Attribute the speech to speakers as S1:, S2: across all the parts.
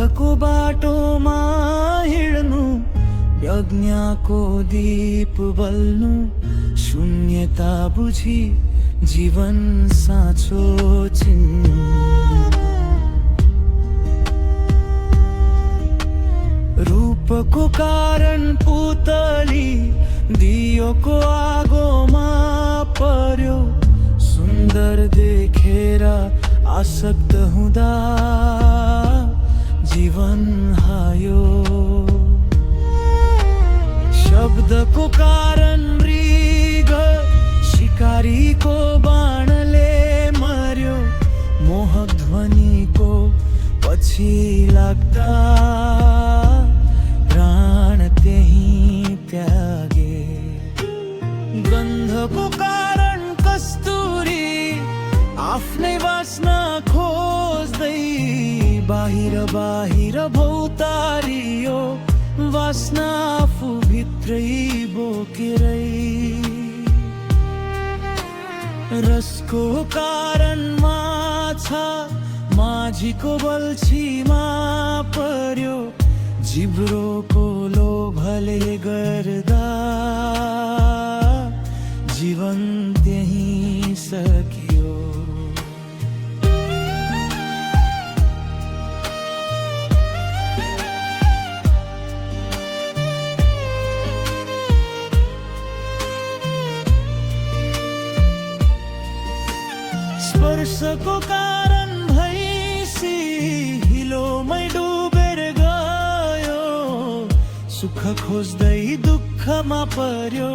S1: बुद्धको बाटोमा हिँड्नु, यज्ञको दीप बल्नु, शून्यता बुझी जीवन साँचो चिन्नु। रूपको कारण पुतली दियोको आगोमा पर्यो, सुन्दर देखेर आसक्त हुँदा जीवन हायो। शब्दको कारण मृग शिकारीको बाणले मर्यो, मोहक ध्वनिको पछि लाग्दा प्राण त्यही त्यागे। गन्धको कारण कस्तुरी आफ्नै वासना खोज्दै बाहिर बाहिर भौतारियो, वासना आफू भित्रै बोकेरै। रसको कारण माछा माझीको बल्छीमा पर्यो, जिब्रोको लोभले गर्दा जीवन त्यही सकियो। स्पर्शको कारण भैंसी हिलोमै डुबेर गयो, सुख खोज्दै दुःखमा पर्यो,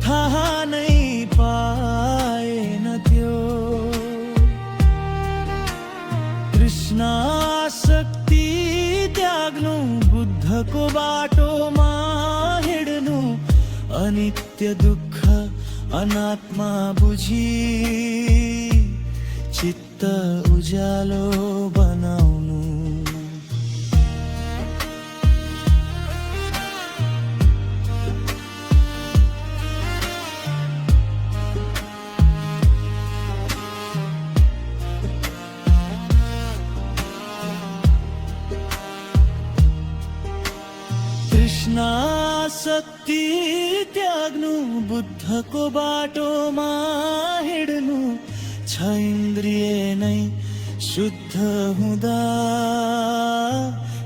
S1: थाहा नै पाएन त्यो। तृष्णा आसक्ति त्याग्नु, बुद्धको बाटोमा हिँड्नु, अनित्य दुःख अनात्मा बुझी चित्त उज्यालो बनाउनु। तृष्णा शक्ति त्याग्नु, बुद्धको बाटोमा हिँड्नु, छ इन्द्रिय नै शुद्ध हुँदा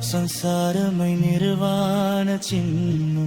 S1: संसारमै निर्वाण चिन्नु।